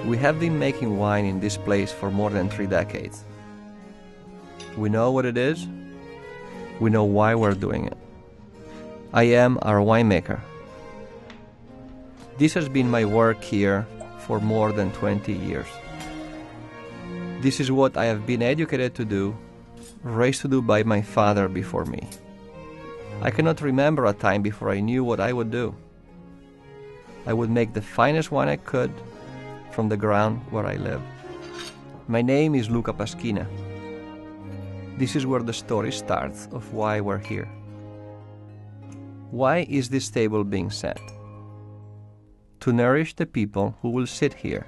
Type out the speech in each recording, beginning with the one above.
We have been making wine in this place for more than 3 decades. We know what it is. We know why we're doing it. I am our winemaker. This has been my work here for more than 20 years. This is what I have been educated to do, raised to do by my father before me. I cannot remember a time before I knew what I would do. I would make the finest wine I could from the ground where I live. My name is Luca Paschina. This is where the story starts of why we're here. Why is this table being set? To nourish the people who will sit here.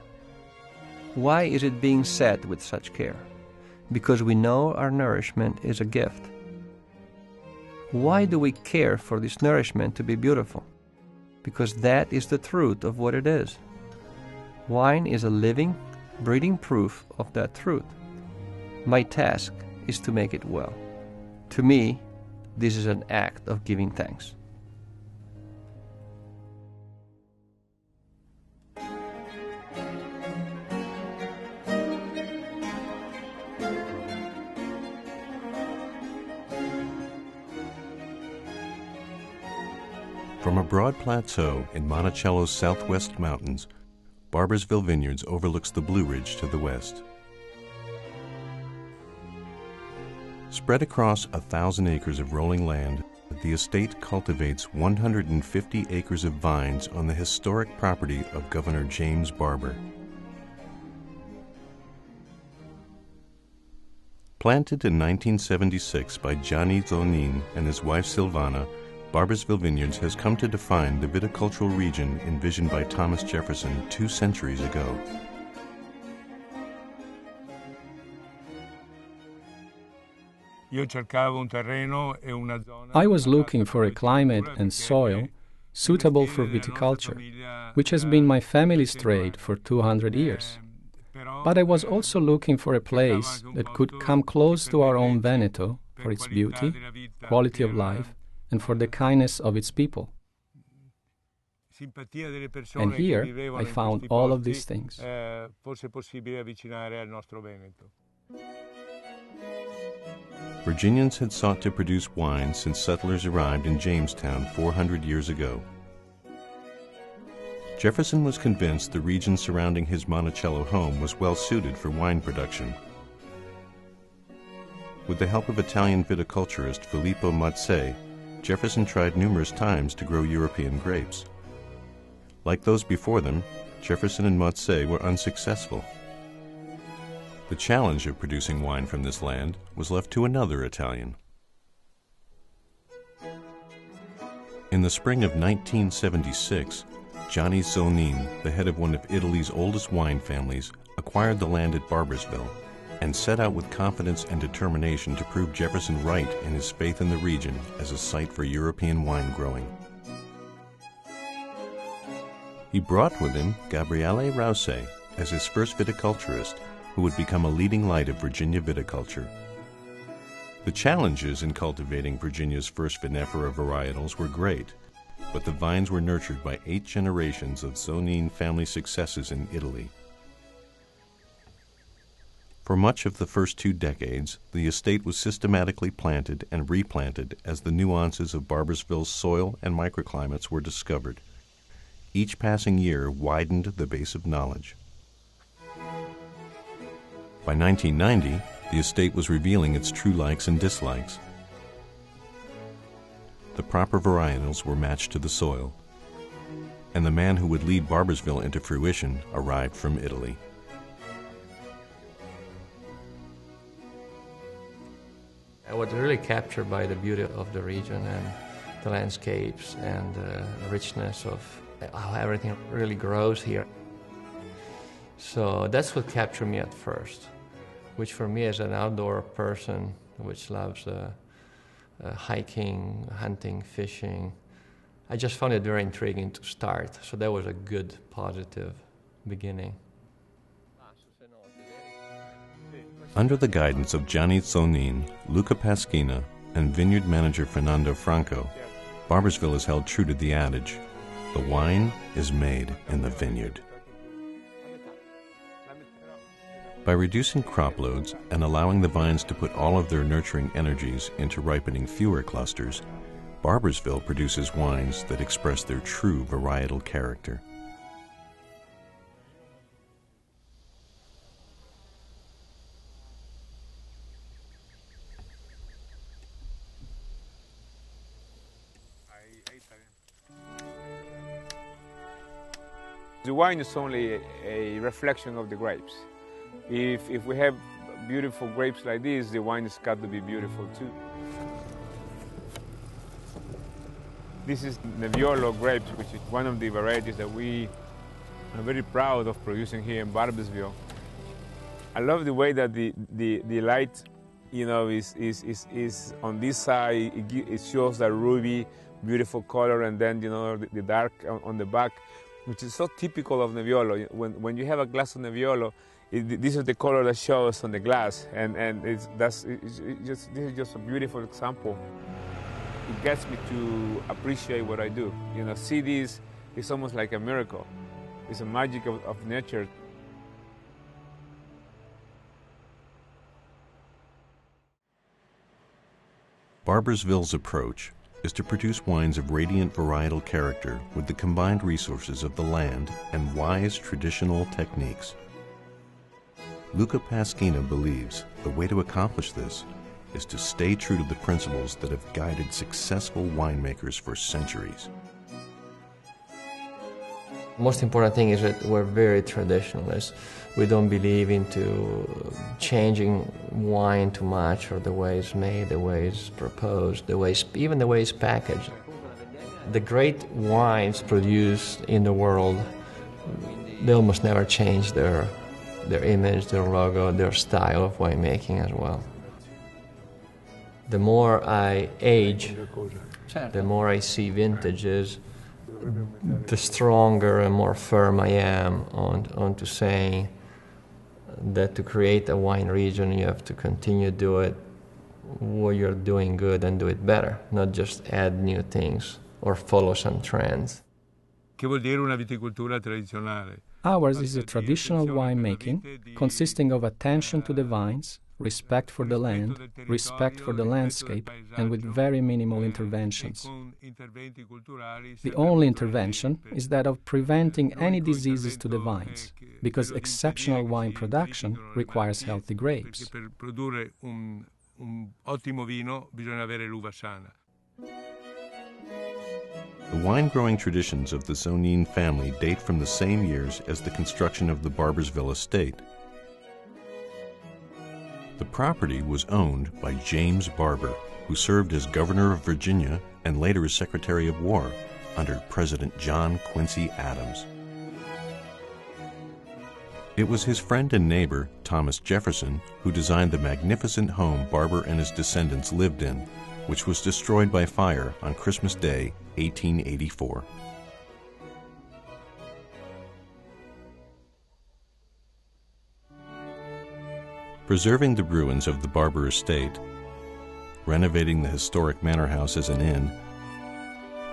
Why is it being set with such care? Because we know our nourishment is a gift. Why do we care for this nourishment to be beautiful? Because that is the truth of what it is. Wine is a living, breathing proof of that truth. My task is to make it well. To me, this is an act of giving thanks. From a broad plateau in Monticello's southwest mountains, Barboursville Vineyards overlooks the Blue Ridge to the west. Spread across 1,000 acres of rolling land, the estate cultivates 150 acres of vines on the historic property of Governor James Barbour. Planted in 1976 by Gianni Zonin and his wife Silvana, Barboursville Vineyards has come to define the viticultural region envisioned by Thomas Jefferson 2 centuries ago. I was looking for a climate and soil suitable for viticulture, which has been my family's trade for 200 years. But I was also looking for a place that could come close to our own Veneto for its beauty, quality of life, and for the kindness of its people. And here I found all of these things. Virginians had sought to produce wine since settlers arrived in Jamestown 400 years ago. Jefferson was convinced the region surrounding his Monticello home was well suited for wine production. With the help of Italian viticulturist Filippo Mazze, Jefferson tried numerous times to grow European grapes. Like those before them, Jefferson and Mazze were unsuccessful. The challenge of producing wine from this land was left to another Italian. In the spring of 1976, Gianni Zonin, the head of one of Italy's oldest wine families, acquired the land at Barboursville and set out with confidence and determination to prove Jefferson right in his faith in the region as a site for European wine growing. He brought with him Gabriele Rouse as his first viticulturist, who would become a leading light of Virginia viticulture. The challenges in cultivating Virginia's first vinifera varietals were great, but the vines were nurtured by 8 generations of Zonin family successes in Italy. For much of the first 2 decades, the estate was systematically planted and replanted as the nuances of Barboursville's soil and microclimates were discovered. Each passing year widened the base of knowledge. By 1990, the estate was revealing its true likes and dislikes. The proper varietals were matched to the soil, and the man who would lead Barboursville into fruition arrived from Italy. I was really captured by the beauty of the region and the landscapes and the richness of how everything really grows here. So that's what captured me at first, which for me as an outdoor person, which loves hiking, hunting, fishing, I just found it very intriguing to start. So that was a good, positive beginning. Under the guidance of Gianni Zonin, Luca Paschina, and vineyard manager Fernando Franco, Barboursville has held true to the adage, the wine is made in the vineyard. By reducing crop loads and allowing the vines to put all of their nurturing energies into ripening fewer clusters, Barboursville produces wines that express their true varietal character. The wine is only a reflection of the grapes. If we have beautiful grapes like this, the wine has got to be beautiful too. This is Nebbiolo grapes, which is one of the varieties that we are very proud of producing here in Barboursville. I love the way that the light, is on this side. It shows that ruby, beautiful color, and then the dark on the back, which is so typical of Nebbiolo. When you have a glass of Nebbiolo, this is the color that shows on the glass, and this is just a beautiful example. It gets me to appreciate what I do. See this, it's almost like a miracle. It's a magic of nature. Barboursville's approach is to produce wines of radiant varietal character with the combined resources of the land and wise traditional techniques. Luca Pasquina believes the way to accomplish this is to stay true to the principles that have guided successful winemakers for centuries. Most important thing is that we're very traditionalists. We don't believe into changing wine too much, or the way it's made, the way it's proposed, even the way it's packaged. The great wines produced in the world, they almost never change their image, their logo, their style of winemaking as well. The more I age, the more I see vintages, the stronger and more firm I am onto saying that to create a wine region, you have to continue to do it what you're doing good and do it better, not just add new things or follow some trends. Che vuol dire una viticoltura tradizionale? Ours is a traditional winemaking consisting of attention to the vines, respect for the land, respect for the landscape, and with very minimal interventions. The only intervention is that of preventing any diseases to the vines, because exceptional wine production requires healthy grapes. Per produrre un ottimo vino bisogna avere l'uva sana. The wine-growing traditions of the Zonin family date from the same years as the construction of the Barboursville estate. The property was owned by James Barbour, who served as governor of Virginia and later as Secretary of War under President John Quincy Adams. It was his friend and neighbor, Thomas Jefferson, who designed the magnificent home Barbour and his descendants lived in, which was destroyed by fire on Christmas Day, 1884. Preserving the ruins of the Barbour estate, renovating the historic manor house as an inn,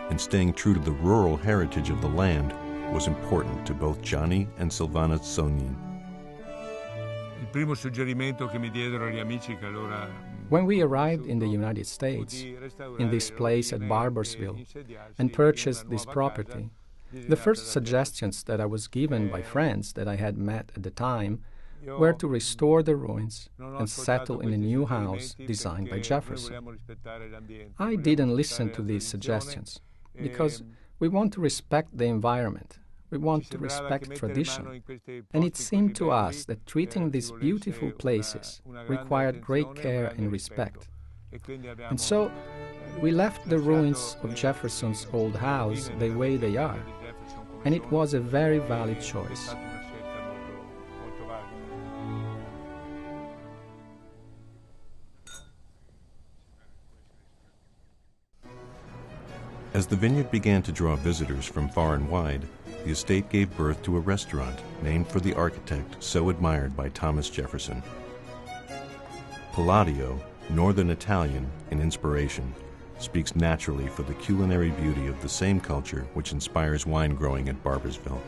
and staying true to the rural heritage of the land was important to both Gianni and Silvana Zonin. Il primo suggerimento che mi diedero gli amici che allora When we arrived in the United States, in this place at Barboursville, and purchased this property, the first suggestions that I was given by friends that I had met at the time were to restore the ruins and settle in a new house designed by Jefferson. I didn't listen to these suggestions because we want to respect the environment. We want to respect tradition. And it seemed to us that treating these beautiful places required great care and respect. And so we left the ruins of Jefferson's old house the way they are. And it was a very valid choice. As the vineyard began to draw visitors from far and wide, the estate gave birth to a restaurant named for the architect so admired by Thomas Jefferson. Palladio, Northern Italian in inspiration, speaks naturally for the culinary beauty of the same culture which inspires wine growing at Barboursville.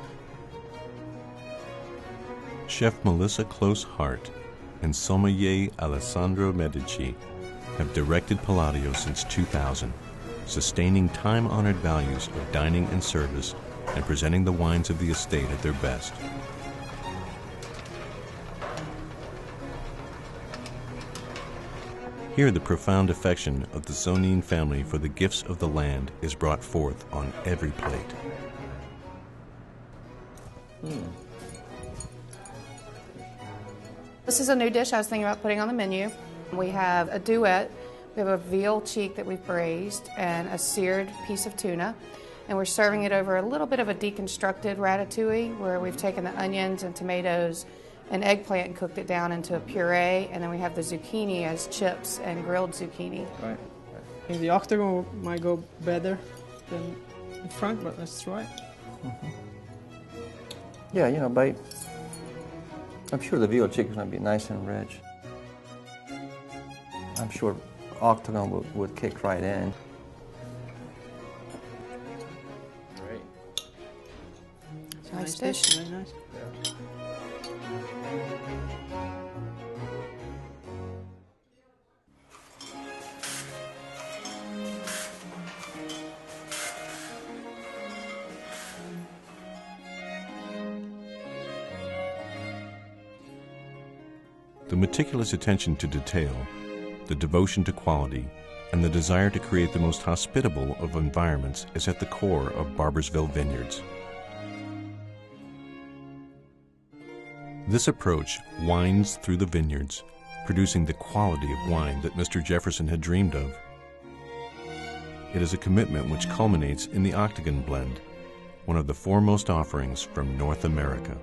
Chef Melissa Close Hart and sommelier Alessandro Medici have directed Palladio since 2000, sustaining time-honored values of dining and service and presenting the wines of the estate at their best. Here the profound affection of the Zonin family for the gifts of the land is brought forth on every plate. This is a new dish I was thinking about putting on the menu. We have a duet. We have a veal cheek that we've braised and a seared piece of tuna. And we're serving it over a little bit of a deconstructed ratatouille where we've taken the onions and tomatoes and eggplant and cooked it down into a puree, and then we have the zucchini as chips and grilled zucchini. Right. Okay, the octagon might go better than the front, but let's try. Yeah, you know, I'm sure the veal chicken is going to be nice and rich. I'm sure octagon would kick right in. Great. It's a Nice dish. Very nice. The meticulous attention to detail, the devotion to quality, and the desire to create the most hospitable of environments is at the core of Barboursville Vineyards. This approach winds through the vineyards, producing the quality of wine that Mr. Jefferson had dreamed of. It is a commitment which culminates in the Octagon Blend, one of the foremost offerings from North America.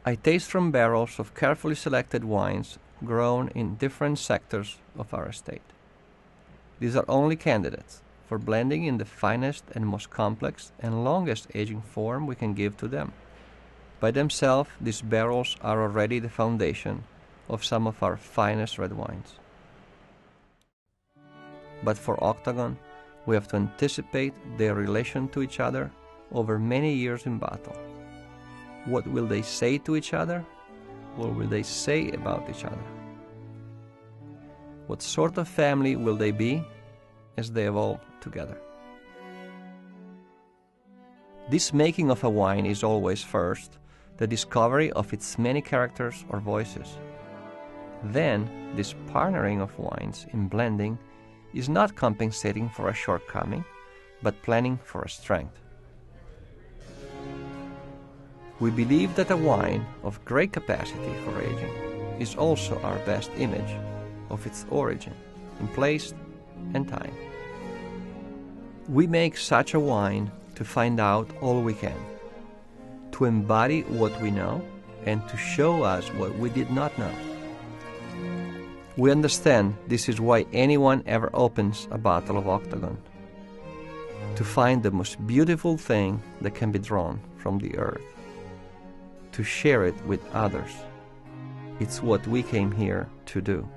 I taste from barrels of carefully selected wines grown in different sectors of our estate. These are only candidates for blending in the finest and most complex and longest aging form we can give to them. By themselves, these barrels are already the foundation of some of our finest red wines. But for Octagon, we have to anticipate their relation to each other over many years in battle. What will they say to each other? What will they say about each other? What sort of family will they be as they evolve together? This making of a wine is always first the discovery of its many characters or voices. Then, this partnering of wines in blending is not compensating for a shortcoming, but planning for a strength. We believe that a wine of great capacity for aging is also our best image of its origin in place and time. We make such a wine to find out all we can, to embody what we know and to show us what we did not know. We understand this is why anyone ever opens a bottle of Octagon, to find the most beautiful thing that can be drawn from the earth, to share it with others. It's what we came here to do.